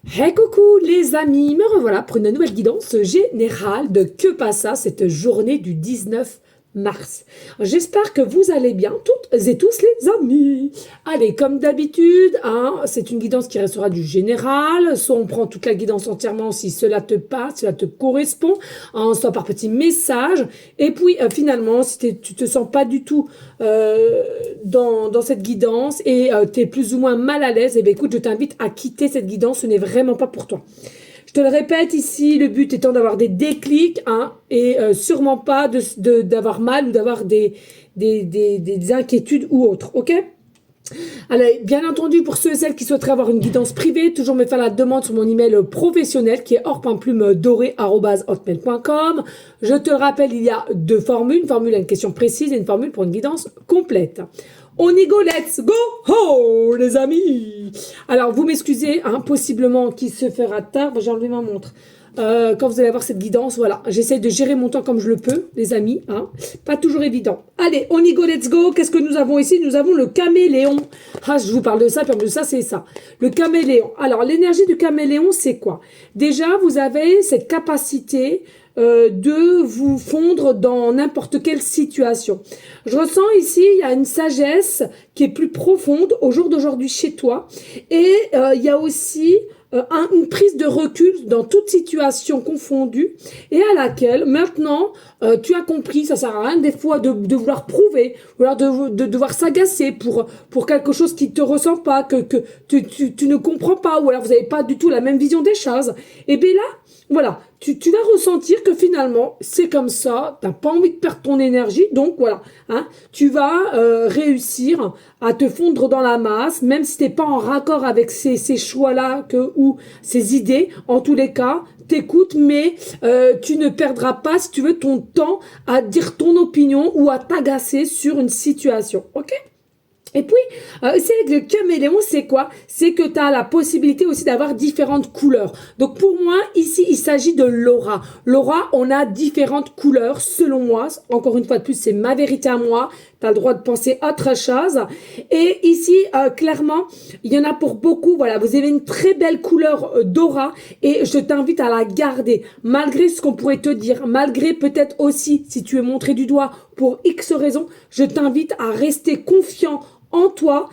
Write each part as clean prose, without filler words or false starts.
Hey coucou les amis, me revoilà pour une nouvelle guidance générale de Que passa cette journée du 19 mars. J'espère que vous allez bien toutes et tous les amis. Allez, comme d'habitude, c'est une guidance qui restera du général, soit on prend toute la guidance entièrement si cela te passe, cela te correspond, soit par petits messages, et puis finalement, si tu te sens pas du tout dans cette guidance et tu es plus ou moins mal à l'aise, et bien écoute, je t'invite à quitter cette guidance, ce n'est vraiment pas pour toi. Je te le répète ici, le but étant d'avoir des déclics et sûrement pas d'avoir mal ou d'avoir des inquiétudes ou autres, ok? Alors, bien entendu, pour ceux et celles qui souhaiteraient avoir une guidance privée, toujours me faire la demande sur mon email professionnel qui est or.plume-doré@hotmail.com. Je te le rappelle, il y a deux formules. Une formule à une question précise et une formule pour une guidance complète. On y go, let's go, oh, les amis. Alors, vous m'excusez, possiblement qu'il se fera tard. J'ai enlevé ma montre. Quand vous allez avoir cette guidance, voilà, j'essaie de gérer mon temps comme je le peux, les amis, pas toujours évident. Allez, on y go, let's go. Qu'est-ce que nous avons ici? Nous avons le caméléon. Je vous parle de ça, puis en plus de ça, c'est ça. Le caméléon. Alors, l'énergie du caméléon, c'est quoi? Déjà, vous avez cette capacité de vous fondre dans n'importe quelle situation. Je ressens ici, il y a une sagesse qui est plus profonde au jour d'aujourd'hui chez toi. Et il y a aussi une prise de recul dans toute situation confondue et à laquelle maintenant tu as compris, ça sert à rien des fois de vouloir prouver ou alors de devoir s'agacer pour quelque chose qui te ressent pas, que tu ne comprends pas ou alors vous n'avez pas du tout la même vision des choses. Et bien là, voilà, tu vas ressentir que finalement, c'est comme ça, t'as pas envie de perdre ton énergie, donc voilà, tu vas réussir à te fondre dans la masse, même si t'es pas en raccord avec ces choix-là ou ces idées, en tous les cas, t'écoutes, mais tu ne perdras pas, si tu veux, ton temps à dire ton opinion ou à t'agacer sur une situation, ok? Et puis, c'est avec le caméléon, c'est quoi? C'est que tu as la possibilité aussi d'avoir différentes couleurs. Donc pour moi, ici, il s'agit de l'aura. L'aura, on a différentes couleurs, selon moi. Encore une fois de plus, c'est ma vérité à moi. Tu as le droit de penser autre chose. Et ici, clairement, il y en a pour beaucoup. Voilà, vous avez une très belle couleur d'aura et je t'invite à la garder. Malgré ce qu'on pourrait te dire, malgré peut-être aussi, si tu es montré du doigt pour X raisons, je t'invite à rester confiant en toi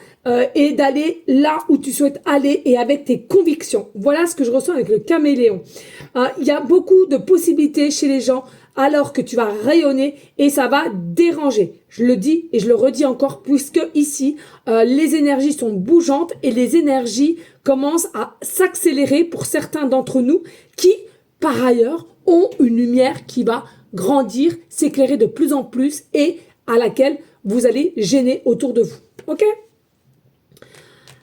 et d'aller là où tu souhaites aller et avec tes convictions. Voilà ce que je ressens avec le caméléon. Il y a beaucoup de possibilités chez les gens alors que tu vas rayonner et ça va déranger. Je le dis et je le redis encore puisque ici, les énergies sont bougeantes et les énergies commencent à s'accélérer pour certains d'entre nous qui, par ailleurs, ont une lumière qui va grandir, s'éclairer de plus en plus et à laquelle vous allez gêner autour de vous. Ok?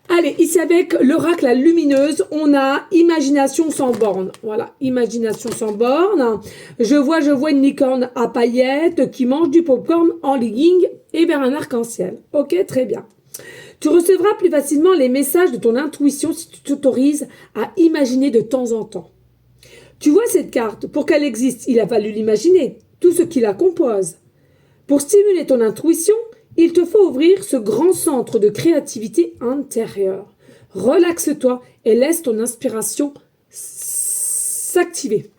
Allez, ici avec l'oracle la lumineuse, on a imagination sans borne. Voilà, imagination sans borne. Je vois une licorne à paillettes qui mange du popcorn en legging et vers un arc-en-ciel. Ok, très bien. Tu recevras plus facilement les messages de ton intuition si tu t'autorises à imaginer de temps en temps. Tu vois cette carte, pour qu'elle existe, il a fallu l'imaginer, tout ce qui la compose. Pour stimuler ton intuition, il te faut ouvrir ce grand centre de créativité intérieure. Relaxe-toi et laisse ton inspiration s'activer.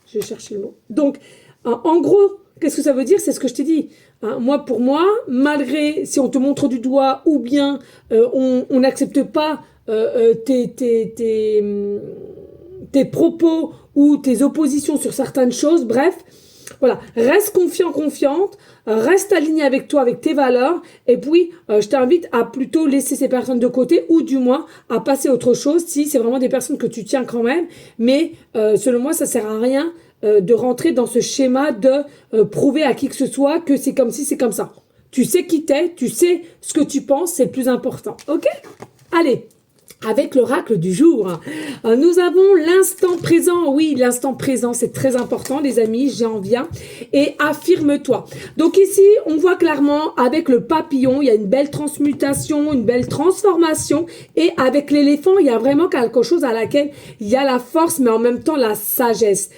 Je vais chercher le mot. Donc, en gros, qu'est-ce que ça veut dire? C'est ce que je t'ai dit. Moi, pour moi, malgré si on te montre du doigt ou bien on n'accepte pas tes propos ou tes oppositions sur certaines choses, bref, voilà, reste confiant, confiante, reste aligné avec toi, avec tes valeurs, et puis je t'invite à plutôt laisser ces personnes de côté, ou du moins à passer à autre chose, si c'est vraiment des personnes que tu tiens quand même, mais selon moi, ça sert à rien de rentrer dans ce schéma de prouver à qui que ce soit que c'est comme si c'est comme ça. Tu sais qui t'es, tu sais ce que tu penses, c'est le plus important, ok? Allez, avec l'oracle du jour, nous avons l'instant présent. Oui, l'instant présent, c'est très important, les amis, j'en viens. Et affirme-toi. Donc ici, on voit clairement, avec le papillon, il y a une belle transmutation, une belle transformation. Et avec l'éléphant, il y a vraiment quelque chose à laquelle il y a la force, mais en même temps la sagesse.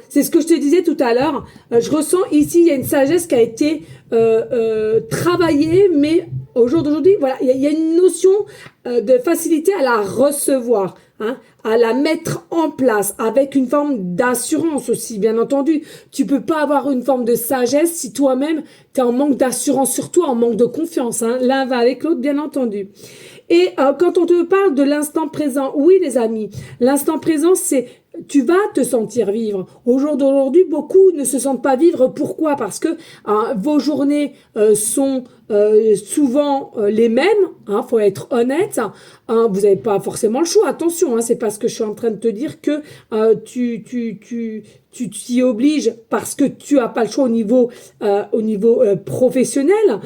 C'est ce que je te disais tout à l'heure. Je ressens ici, il y a une sagesse qui a été travaillée, mais au jour d'aujourd'hui, voilà, il y a une notion de facilité à la recevoir, hein, à la mettre en place, avec une forme d'assurance aussi, bien entendu. Tu peux pas avoir une forme de sagesse si toi-même, tu es en manque d'assurance sur toi, en manque de confiance. Hein. L'un va avec l'autre, bien entendu. Et quand on te parle de l'instant présent, oui les amis, l'instant présent, c'est tu vas te sentir vivre. Au jour d'aujourd'hui, beaucoup ne se sentent pas vivre. Pourquoi? Parce que vos journées sont souvent les mêmes. Faut être honnête. Vous n'avez pas forcément le choix. Attention, c'est pas ce que je suis en train de te dire que tu t'y obliges parce que tu as pas le choix au niveau professionnel.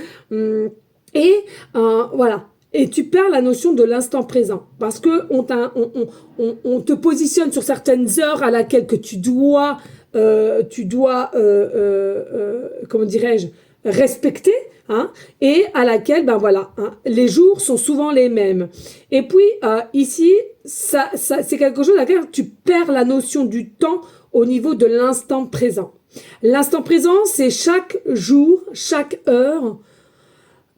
Et voilà. Et tu perds la notion de l'instant présent parce que on te positionne sur certaines heures à laquelle que tu dois comment dirais-je, respecter, hein, et à laquelle, ben voilà, hein, les jours sont souvent les mêmes. Et puis, ici, ça, c'est quelque chose à laquelle tu perds la notion du temps au niveau de l'instant présent. L'instant présent, c'est chaque jour, chaque heure,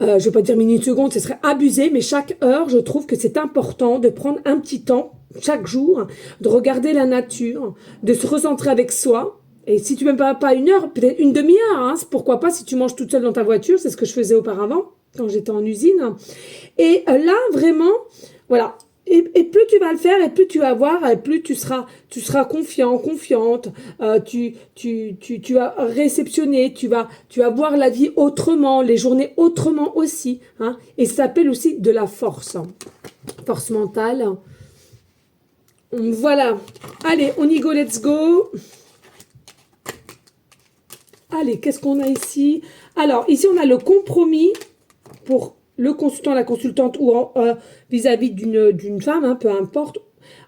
je ne vais pas dire minute, seconde, ce serait abusé, mais chaque heure, je trouve que c'est important de prendre un petit temps, chaque jour, de regarder la nature, de se recentrer avec soi. Et si tu ne m'aimes pas une heure, peut-être une demi-heure, hein, pourquoi pas si tu manges toute seule dans ta voiture, c'est ce que je faisais auparavant, quand j'étais en usine. Et là, vraiment, voilà. Et plus tu vas le faire, et plus tu vas voir, et plus tu seras confiant, confiante, tu vas réceptionner, tu vas voir la vie autrement, les journées autrement aussi, hein. Et ça s'appelle aussi de la force, force mentale. Voilà. Allez, on y go, let's go. Allez, qu'est-ce qu'on a ici? Alors, ici, on a le compromis pour le consultant, la consultante ou vis-à-vis d'une femme, hein, peu importe,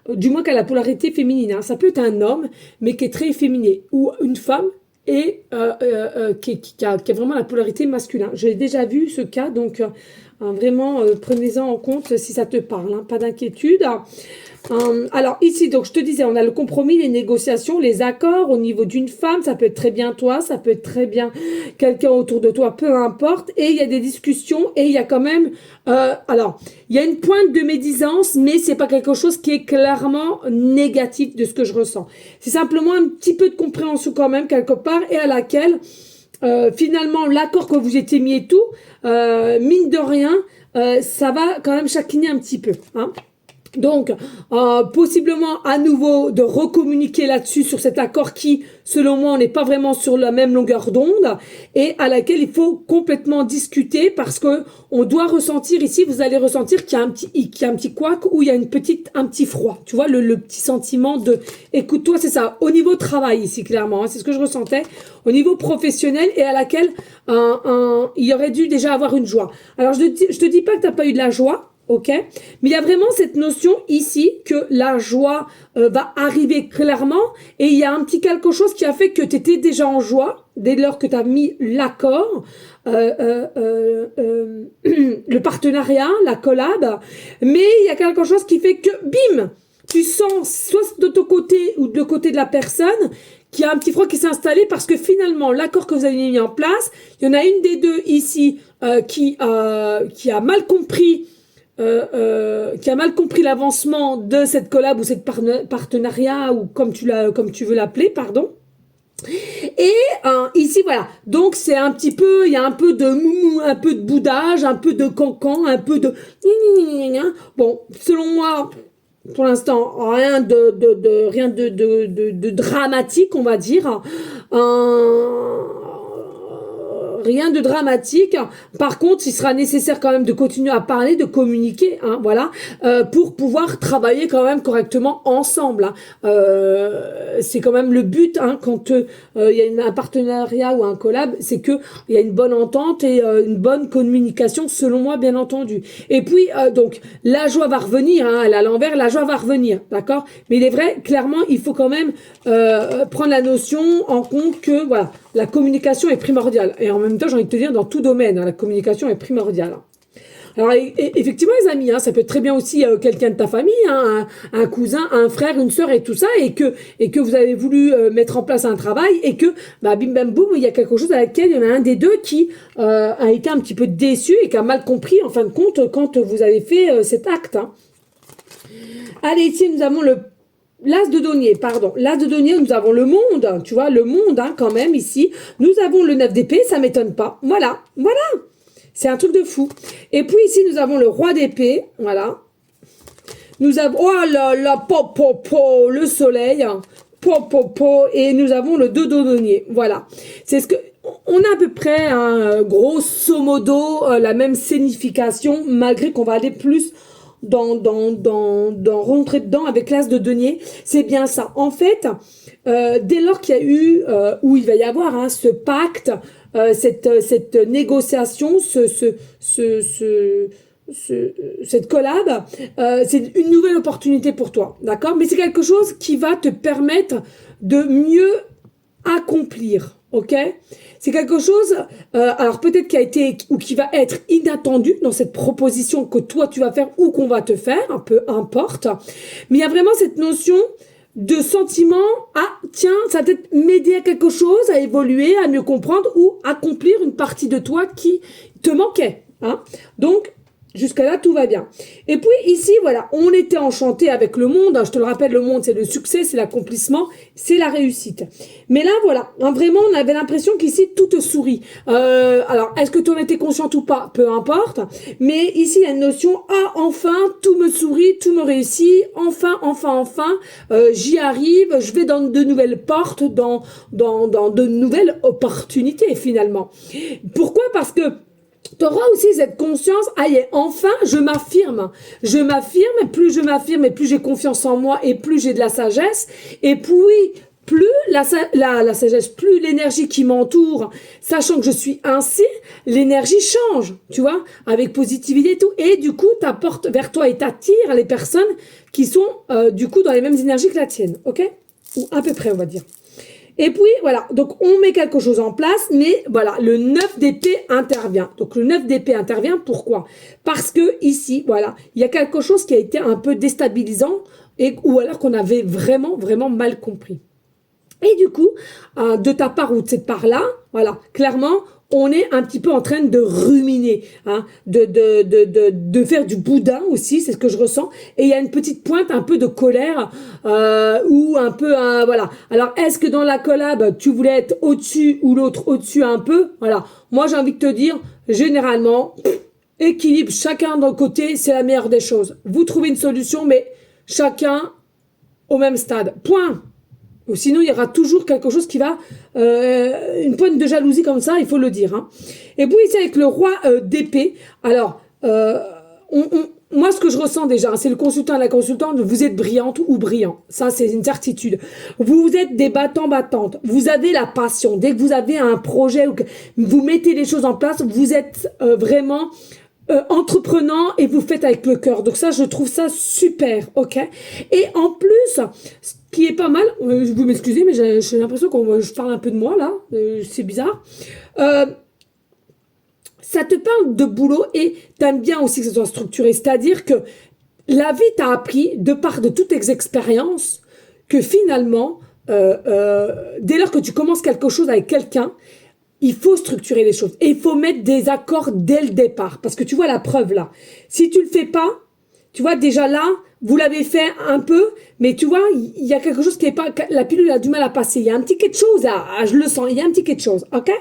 du moins qu'à la polarité féminine. Hein. Ça peut être un homme, mais qui est très féminin, ou une femme et qui a vraiment la polarité masculine. J'ai déjà vu ce cas, donc vraiment prenez-en en compte si ça te parle, hein, pas d'inquiétude. Alors ici, donc je te disais, on a le compromis, les négociations, les accords au niveau d'une femme, ça peut être très bien toi, ça peut être très bien quelqu'un autour de toi, peu importe, et il y a des discussions, et il y a quand même, alors, il y a une pointe de médisance, mais c'est pas quelque chose qui est clairement négatif de ce que je ressens. C'est simplement un petit peu de compréhension quand même, quelque part, et à laquelle, finalement, l'accord que vous étiez mis et tout, mine de rien, ça va quand même chaquiner un petit peu, hein. Donc, possiblement à nouveau de recommuniquer là-dessus sur cet accord qui, selon moi, on n'est pas vraiment sur la même longueur d'onde et à laquelle il faut complètement discuter parce que on doit ressentir ici, vous allez ressentir qu'il y a un petit couac ou il y a un petit froid. Tu vois, le petit sentiment de, écoute-toi, c'est ça, au niveau travail ici, clairement, hein, c'est ce que je ressentais, au niveau professionnel et à laquelle il y aurait dû déjà avoir une joie. Alors, je te dis pas que t'as pas eu de la joie. Ok, mais il y a vraiment cette notion ici que la joie va arriver clairement et il y a un petit quelque chose qui a fait que tu étais déjà en joie dès lors que tu as mis l'accord, le partenariat, la collab, mais il y a quelque chose qui fait que bim, tu sens soit de ton côté ou de côté de la personne qu'il y a un petit froid qui s'est installé parce que finalement l'accord que vous avez mis en place, il y en a une des deux ici qui a mal compris l'avancement de cette collab ou cette partenariat ou comme tu veux l'appeler, pardon. Et ici voilà, donc c'est un petit peu, il y a un peu de moumou, un peu de boudage, un peu de cancan, un peu de bon, selon moi, pour l'instant, rien de dramatique, on va dire. Rien de dramatique. Par contre, il sera nécessaire quand même de continuer à parler, de communiquer, hein, voilà, pour pouvoir travailler quand même correctement ensemble. Hein. C'est quand même le but, hein, quand il y a un partenariat ou un collab, c'est que il y a une bonne entente et une bonne communication, selon moi, bien entendu. Et puis, donc, la joie va revenir, hein, à l'envers, la joie va revenir, d'accord. Mais il est vrai, clairement, il faut quand même prendre la notion en compte que, voilà, la communication est primordiale. Et en même temps, j'ai envie de te dire, dans tout domaine, hein, la communication est primordiale. Alors effectivement les amis, hein, ça peut être très bien aussi quelqu'un de ta famille, hein, un cousin, un frère, une sœur et tout ça, et que vous avez voulu mettre en place un travail et que bah bim bam boum, il y a quelque chose à laquelle il y en a un des deux qui a été un petit peu déçu et qui a mal compris en fin de compte quand vous avez fait cet acte. Hein. Allez, ici nous avons l'as de denier, pardon. L'as de denier, nous avons le monde, tu vois, le monde, hein, quand même, ici. Nous avons le 9 d'épée, ça m'étonne pas. Voilà, voilà. C'est un truc de fou. Et puis ici, nous avons le roi d'épée, voilà. Nous avons, oh là là, le soleil, et nous avons le 2 de denier, voilà. C'est ce que, on a à peu près, grosso modo, la même signification, malgré qu'on va aller plus rentrer dedans avec l'as de denier, c'est bien ça. En fait, dès lors qu'il y a eu, où il va y avoir hein, ce pacte, cette négociation, cette collab, c'est une nouvelle opportunité pour toi, d'accord? Mais c'est quelque chose qui va te permettre de mieux accomplir, ok? C'est quelque chose, alors peut-être qui a été ou qui va être inattendu dans cette proposition que toi tu vas faire ou qu'on va te faire, peu importe. Mais il y a vraiment cette notion de sentiment, ah tiens, ça va peut-être m'aider à quelque chose, à évoluer, à mieux comprendre ou accomplir une partie de toi qui te manquait. Hein. Donc, jusqu'à là, tout va bien. Et puis ici, voilà, on était enchanté avec le monde. Je te le rappelle, le monde, c'est le succès, c'est l'accomplissement, c'est la réussite. Mais là, voilà, hein, vraiment, on avait l'impression qu'ici, tout te sourit. Alors, est-ce que tu en étais consciente ou pas? Peu importe. Mais ici, il y a une notion, ah, enfin, tout me sourit, tout me réussit. Enfin, j'y arrive. Je vais dans de nouvelles portes, dans de nouvelles opportunités, finalement. Pourquoi? Parce que tu auras aussi cette conscience, enfin, je m'affirme, et plus je m'affirme, et plus j'ai confiance en moi, et plus j'ai de la sagesse, et puis, plus la sagesse, plus l'énergie qui m'entoure, sachant que je suis ainsi, l'énergie change, tu vois, avec positivité et tout, et du coup, t'apportes vers toi et t'attires les personnes qui sont, du coup, dans les mêmes énergies que la tienne, ok? Ou à peu près, on va dire. Et puis, voilà, donc on met quelque chose en place, mais voilà, le 9 d'épée intervient. Donc le 9 d'épée intervient, pourquoi? Parce que ici, voilà, il y a quelque chose qui a été un peu déstabilisant, ou alors qu'on avait vraiment mal compris. Et du coup, de ta part ou de cette part-là, voilà, clairement, on est un petit peu en train de ruminer, hein, de faire du boudin aussi, c'est ce que je ressens. Et il y a une petite pointe un peu de colère ou un peu, voilà. Alors, est-ce que dans la collab, tu voulais être au-dessus ou l'autre au-dessus un peu? Voilà. Moi, j'ai envie de te dire, généralement, équilibre, chacun d'un côté, c'est la meilleure des choses. Vous trouvez une solution, mais chacun au même stade. Point. Ou sinon, il y aura toujours quelque chose qui va... une pointe de jalousie comme ça, il faut le dire. Hein. Et puis ici, avec le roi d'épée, alors, moi, ce que je ressens déjà, hein, c'est le consultant et la consultante, vous êtes brillante ou brillant. Ça, c'est une certitude. Vous êtes des battantes. Vous avez la passion. Dès que vous avez un projet ou que vous mettez les choses en place, vous êtes vraiment... entreprenant et vous faites avec le cœur. Donc ça, je trouve ça super, ok? Et en plus, ce qui est pas mal, vous m'excusez, mais j'ai l'impression que je parle un peu de moi, là, c'est bizarre. Ça te parle de boulot et t'aimes bien aussi que ça soit structuré. C'est-à-dire que la vie t'a appris, de part de toutes tes expériences, que finalement, dès lors que tu commences quelque chose avec quelqu'un, il faut structurer les choses. Et il faut mettre des accords dès le départ. Parce que tu vois la preuve là. Si tu le fais pas, tu vois déjà là, vous l'avez fait un peu, mais tu vois, il y a quelque chose qui est pas... La pilule a du mal à passer. Il y a un petit quelque chose là. Je le sens. Il y a un petit quelque chose. Ok?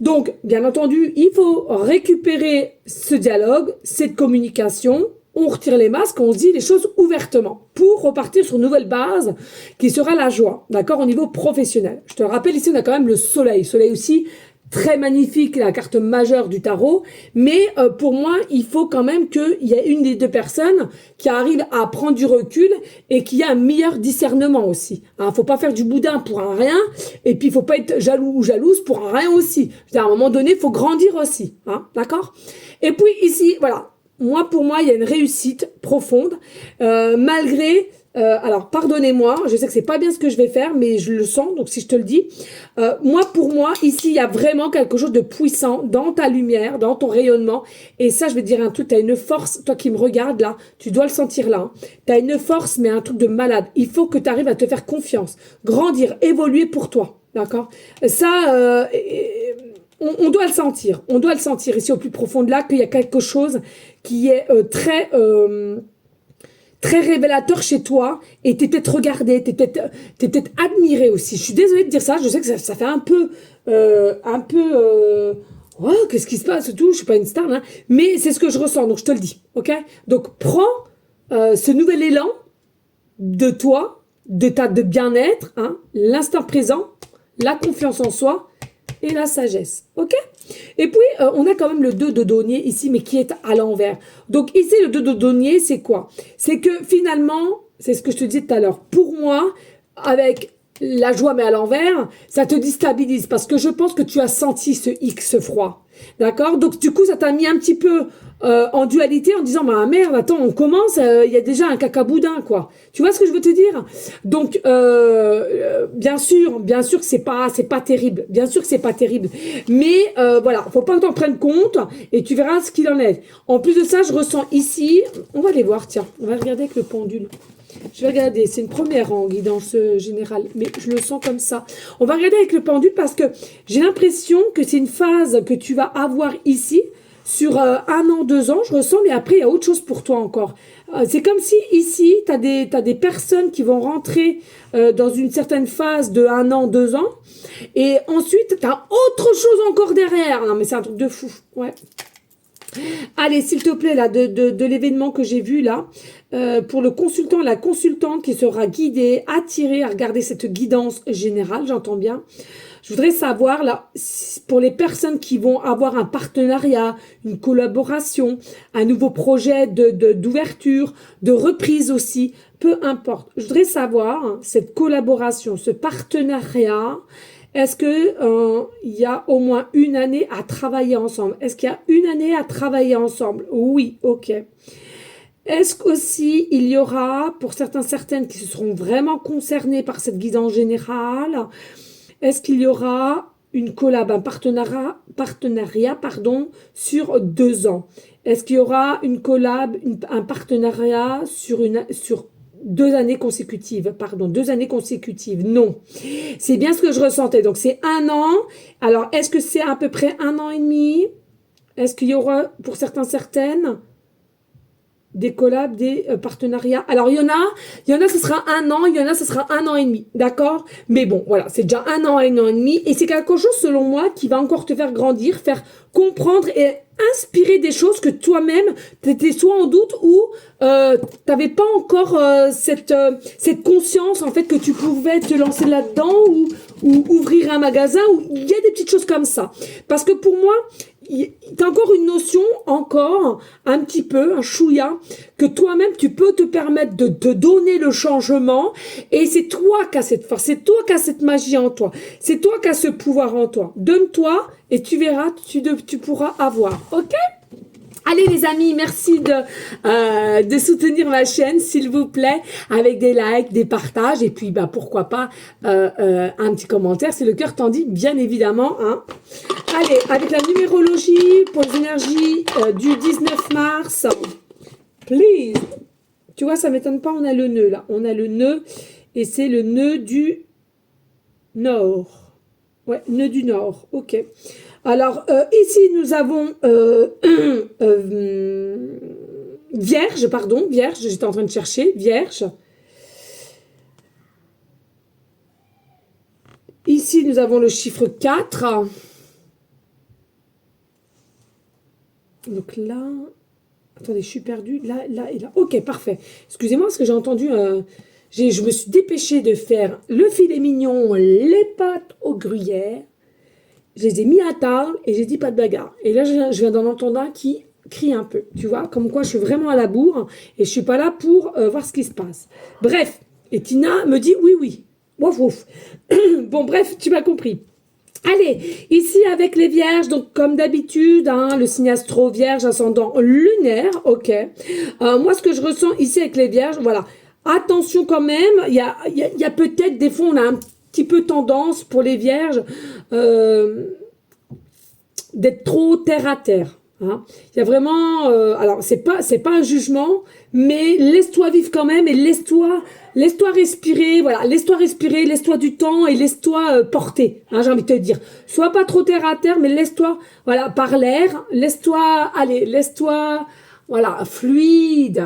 Donc, bien entendu, il faut récupérer ce dialogue, cette communication. On retire les masques, on se dit les choses ouvertement pour repartir sur une nouvelle base qui sera la joie, d'accord, au niveau professionnel. Je te rappelle, ici, on a quand même le soleil. Soleil aussi, très magnifique, la carte majeure du tarot. Mais pour moi, il faut quand même qu'il y ait une des deux personnes qui arrive à prendre du recul et qui a un meilleur discernement aussi. Hein, faut pas faire du boudin pour un rien et puis il faut pas être jaloux ou jalouse pour un rien aussi. À un moment donné, il faut grandir aussi. Hein, d'accord? Et puis ici, voilà. Pour moi, il y a une réussite profonde, malgré alors, pardonnez-moi, je sais que c'est pas bien ce que je vais faire, mais je le sens, donc si je te le dis, moi, pour moi, ici, il y a vraiment quelque chose de puissant dans ta lumière, dans ton rayonnement, et ça, je vais te dire un truc, tu as une force, toi qui me regardes là, tu dois le sentir là, hein. Tu as une force, mais un truc de malade. Il faut que tu arrives à te faire confiance, grandir, évoluer pour toi, d'accord? Ça, on doit le sentir, on doit le sentir ici au plus profond de là, qu'il y a quelque chose qui est très révélateur chez toi et t'es peut-être regardé, t'es peut-être admiré aussi. Je suis désolée de dire ça, je sais que ça fait un peu, oh, qu'est-ce qui se passe et tout, je suis pas une star, hein, mais c'est ce que je ressens, donc je te le dis, ok? Donc prends ce nouvel élan de toi, de bien-être, hein, l'instant présent, la confiance en soi et la sagesse, ok? Et puis, on a quand même le 2 de denier ici, mais qui est à l'envers. Donc ici, le 2 de denier, c'est quoi? C'est que finalement, c'est ce que je te disais tout à l'heure, pour moi, avec la joie mais à l'envers, ça te déstabilise parce que je pense que tu as senti ce X froid. D'accord? Donc du coup, ça t'a mis un petit peu en dualité en disant bah merde, attends, on commence, il y a déjà un cacaboudin quoi. Tu vois ce que je veux te dire? Donc bien sûr que c'est pas terrible. Bien sûr que c'est pas terrible. Mais voilà, faut pas que t'en prennes compte et tu verras ce qu'il en est. En plus de ça, je ressens ici, on va aller voir, tiens, on va regarder avec le pendule. Je vais regarder, c'est une première en guidance générale, mais je le sens comme ça. On va regarder avec le pendule parce que j'ai l'impression que c'est une phase que tu vas avoir ici sur 1 an, 2 ans, je ressens, mais après il y a autre chose pour toi encore. C'est comme si ici, t'as des personnes qui vont rentrer dans une certaine phase de 1 an, 2 ans, et ensuite tu as autre chose encore derrière. Non mais c'est un truc de fou, ouais. Allez, s'il te plaît, là, de l'événement que j'ai vu, là, pour le consultant, la consultante qui sera guidée, attirée à regarder cette guidance générale, j'entends bien. Je voudrais savoir, là, pour les personnes qui vont avoir un partenariat, une collaboration, un nouveau projet d'ouverture, de reprise aussi, peu importe. Je voudrais savoir, hein, cette collaboration, ce partenariat, est-ce que il y a au moins 1 année à travailler ensemble? Est-ce qu'il y a 1 année à travailler ensemble? Oui, ok. Est-ce qu'aussi il y aura, pour certaines qui se seront vraiment concernées par cette guidance générale, est-ce qu'il y aura une collab, un partenariat, pardon, sur 2 ans? Est-ce qu'il y aura une collab, un partenariat sur 2 années consécutives, pardon, 2 années consécutives, non. C'est bien ce que je ressentais, donc c'est 1 an, alors est-ce que c'est à peu près 1 an et demi? Est-ce qu'il y aura, pour certaines, des collabs, des partenariats? Alors il y en a, ce sera 1 an, il y en a, ce sera 1 an et demi, d'accord? Mais bon, voilà, c'est déjà 1 an et 1 an et demi, et c'est quelque chose, selon moi, qui va encore te faire grandir, faire comprendre et inspirer des choses que toi-même, t'étais soit en doute ou t'avais pas encore cette conscience, en fait, que tu pouvais te lancer là-dedans ou ouvrir un magasin, ou il y a des petites choses comme ça. Parce que pour moi, t'as encore une notion, encore un petit peu, un chouïa, que toi-même tu peux te permettre de te donner le changement, et c'est toi qui as cette force, c'est toi qui as cette magie en toi, c'est toi qui as ce pouvoir en toi. Donne-toi et tu verras, tu pourras avoir, ok? Allez les amis, merci de soutenir ma chaîne, s'il vous plaît, avec des likes, des partages, et puis bah pourquoi pas un petit commentaire, c'est le cœur t'en dit, bien évidemment, hein. Allez, avec la numérologie pour les énergies du 19 mars, please. Tu vois, ça m'étonne pas, on a le nœud là, on a le nœud, et c'est le nœud du nord. Ouais, nœud du nord, ok. Alors, ici, nous avons Vierge, pardon, Vierge, j'étais en train de chercher, Vierge. Ici, nous avons le chiffre 4. Donc là, attendez, je suis perdue, là et là. Ok, parfait. Excusez-moi, parce que j'ai entendu, je me suis dépêchée de faire le filet mignon, les pâtes au gruyère. Je les ai mis à table et j'ai dit pas de bagarre. Et là, je viens d'en entendre un qui crie un peu. Tu vois, comme quoi je suis vraiment à la bourre et je suis pas là pour voir ce qui se passe. Bref, et Tina me dit oui, oui. Wouf, wouf. Bon, bref, tu m'as compris. Allez, ici avec les vierges, donc comme d'habitude, hein, le signe astro vierge, ascendant lunaire, ok. Moi, ce que je ressens ici avec les vierges, voilà. attention quand même, il y a peut-être des fois on a un petit peu tendance pour les vierges d'être trop terre à terre. Hein. Il y a vraiment, alors c'est pas un jugement, mais laisse-toi vivre quand même et laisse-toi respirer, voilà, laisse-toi respirer, laisse-toi du temps et laisse-toi porter. Hein, j'ai envie de te dire, sois pas trop terre à terre, mais laisse-toi, voilà, par l'air, laisse-toi aller, laisse-toi, voilà, fluide,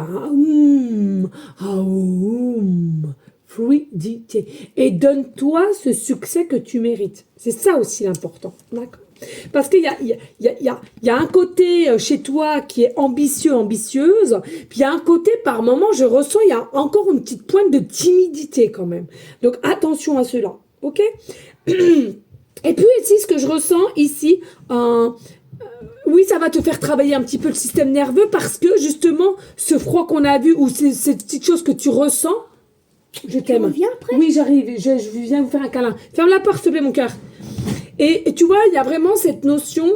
fluidité, et donne-toi ce succès que tu mérites. C'est ça aussi l'important, d'accord? Parce qu'il y a un côté chez toi qui est ambitieux, ambitieuse, puis il y a un côté, par moment, je ressens, il y a encore une petite pointe de timidité quand même. Donc attention à cela, ok? Et puis ici, ce que je ressens ici, oui, ça va te faire travailler un petit peu le système nerveux parce que justement, ce froid qu'on a vu ou ces petites choses que tu ressens, je t'aime. Tu reviens après? Oui, j'arrive, je viens vous faire un câlin. Ferme la porte, s'il te plaît, mon cœur. Et tu vois, il y a vraiment cette notion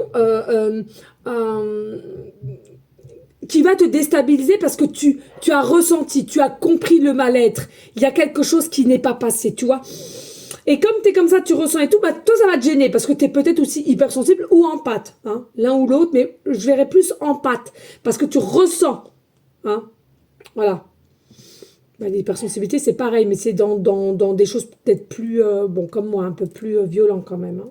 qui va te déstabiliser parce que tu as ressenti, tu as compris le mal-être. Il y a quelque chose qui n'est pas passé, tu vois. Et comme tu es comme ça, tu ressens et tout, bah toi, ça va te gêner parce que tu es peut-être aussi hypersensible ou empathe, hein, l'un ou l'autre, mais je verrais plus empathe parce que tu ressens. Hein, voilà. Bah, l'hypersensibilité, c'est pareil, mais c'est dans des choses peut-être plus, bon, comme moi, un peu plus violent quand même. Hein.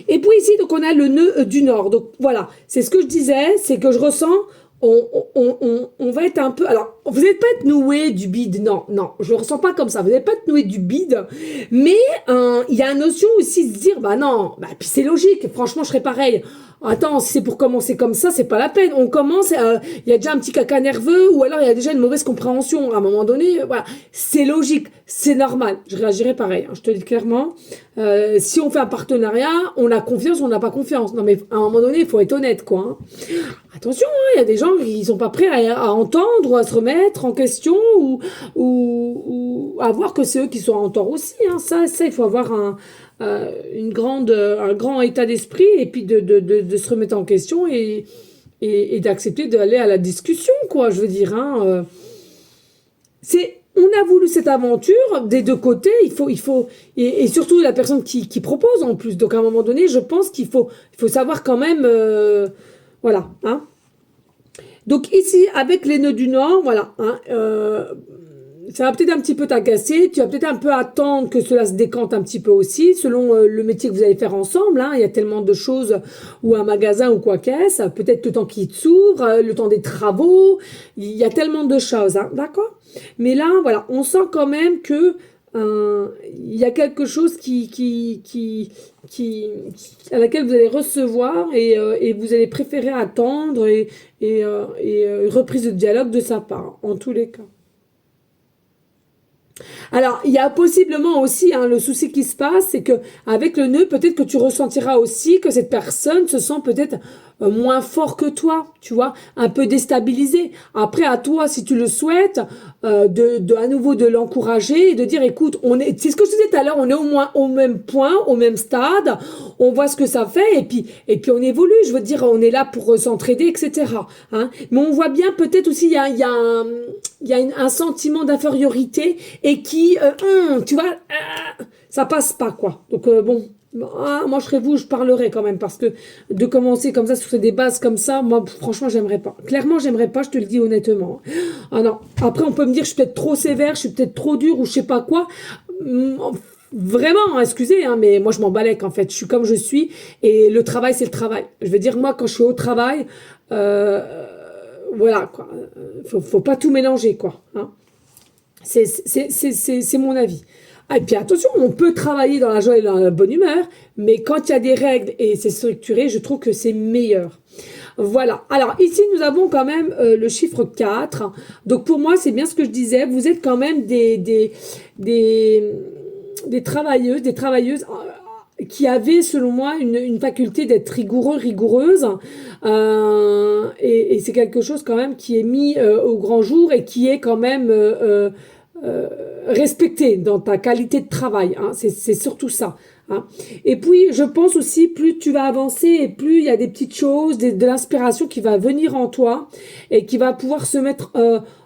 Et puis ici, donc on a le nœud du nord. Donc voilà, c'est ce que je disais, c'est que je ressens, on va être un peu... Alors, vous n'allez pas être noué du bide, non, je ne le ressens pas comme ça. Vous n'allez pas être noué du bide, mais il y a une notion aussi de se dire, bah non, bah, puis c'est logique, franchement, je serais pareil. Attends, si c'est pour commencer comme ça, c'est pas la peine. On commence, il y a déjà un petit caca nerveux, ou alors il y a déjà une mauvaise compréhension. À un moment donné, voilà, c'est logique, c'est normal. Je réagirais pareil, hein, je te le dis clairement. Si on fait un partenariat, on a confiance, on n'a pas confiance. Non mais à un moment donné, il faut être honnête, quoi. Hein. Attention, il y a des gens qui sont pas prêts à entendre ou à se remettre en question ou à voir que c'est eux qui sont en tort aussi. Hein. Ça, il faut avoir un grand état d'esprit et puis de se remettre en question et d'accepter d'aller à la discussion, quoi. Je veux dire, hein, on a voulu cette aventure des deux côtés, il faut et surtout la personne qui propose en plus. Donc à un moment donné, je pense qu'il faut savoir quand même, voilà. Hein. Donc ici, avec les nœuds du Nord, voilà. Hein, ça va peut-être un petit peu t'agacer, tu vas peut-être un peu attendre que cela se décante un petit peu aussi, selon le métier que vous allez faire ensemble. Hein. Il y a tellement de choses, ou un magasin ou quoi qu'est-ce, peut-être le temps qui s'ouvre, le temps des travaux, il y a tellement de choses, hein. D'accord? Mais là, voilà, on sent quand même que il y a quelque chose à laquelle vous allez recevoir et vous allez préférer attendre et reprise de dialogue de sa part, en tous les cas. Alors, il y a possiblement aussi le souci qui se passe, c'est que avec le nœud, peut-être que tu ressentiras aussi que cette personne se sent peut-être moins fort que toi, tu vois, un peu déstabilisé. Après, à toi, si tu le souhaites, à nouveau de l'encourager et de dire, écoute, c'est ce que je disais tout à l'heure, on est au moins au même point, au même stade, on voit ce que ça fait et puis on évolue. Je veux dire, on est là pour s'entraider, etc. Hein. Mais on voit bien peut-être aussi il y a un sentiment d'infériorité et qui, tu vois, ça passe pas quoi. Donc bon. Moi je serais vous, je parlerais quand même parce que de commencer comme ça sur des bases comme ça, moi franchement j'aimerais pas. Clairement j'aimerais pas, je te le dis honnêtement. Ah non. Après on peut me dire je suis peut-être trop sévère, je suis peut-être trop dure ou je sais pas quoi. Vraiment, excusez, hein, mais moi je m'en balèque en fait. Je suis comme je suis et le travail c'est le travail. Je veux dire moi quand je suis au travail, voilà quoi. Faut pas tout mélanger quoi. Hein. C'est mon avis. Ah, et puis attention, on peut travailler dans la joie et dans la bonne humeur, mais quand il y a des règles et c'est structuré, je trouve que c'est meilleur. Voilà. Alors ici, nous avons quand même le chiffre 4. Donc pour moi, c'est bien ce que je disais. Vous êtes quand même des travailleuses qui avaient, selon moi, une faculté d'être rigoureuse. Et c'est quelque chose quand même qui est mis au grand jour et qui est quand même... respecté dans ta qualité de travail, hein, c'est surtout ça. Hein. Et puis, je pense aussi, plus tu vas avancer et plus il y a des petites choses, de l'inspiration qui va venir en toi et qui va pouvoir se mettre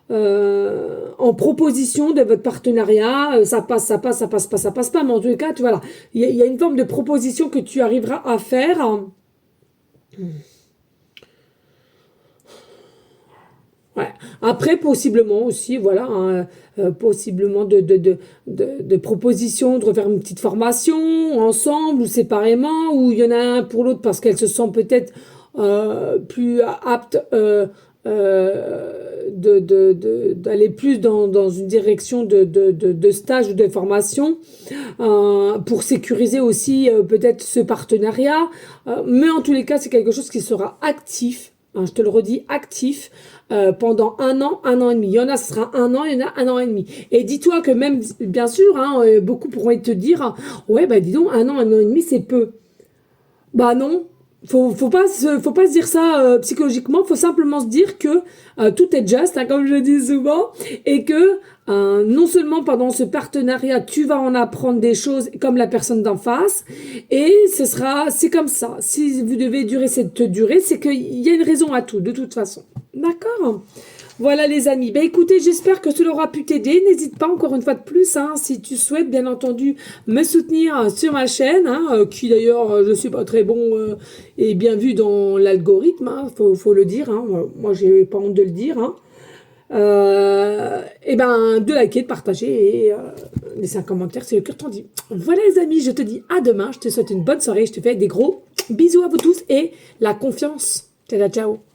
en proposition de votre partenariat, ça passe, ça passe, ça passe pas, ça passe pas, mais en tous les cas, voilà, il y a une forme de proposition que tu arriveras à faire. Ouais. Après, possiblement aussi, voilà, hein, possiblement de propositions, de refaire une petite formation ensemble ou séparément, ou il y en a un pour l'autre parce qu'elle se sent peut-être plus apte d'aller plus dans une direction de stage ou de formation pour sécuriser aussi peut-être ce partenariat. Mais en tous les cas, c'est quelque chose qui sera actif. Hein, je te le redis, actif pendant un an et demi. Il y en a, ce sera un an, il y en a un an et demi. Et dis-toi que même, bien sûr, hein, beaucoup pourront te dire, ouais, bah dis donc, un an et demi, c'est peu. Bah non, faut pas se dire ça psychologiquement, faut simplement se dire que tout est juste, hein, comme je dis souvent, et que non seulement pendant ce partenariat, tu vas en apprendre des choses comme la personne d'en face, et c'est comme ça. Si vous devez durer cette durée, c'est qu'il y a une raison à tout, de toute façon. D'accord? Voilà les amis. Ben écoutez, j'espère que cela aura pu t'aider. N'hésite pas encore une fois de plus, hein, si tu souhaites bien entendu me soutenir sur ma chaîne, hein, qui d'ailleurs je suis pas très bon et bien vu dans l'algorithme, hein, faut le dire. Hein, moi j'ai pas honte de le dire. Hein. Et ben de liker, de partager et laisser un commentaire si le cœur t'en dit. Voilà les amis, je te dis à demain. Je te souhaite une bonne soirée. Je te fais des gros bisous à vous tous et la confiance. Ciao ciao.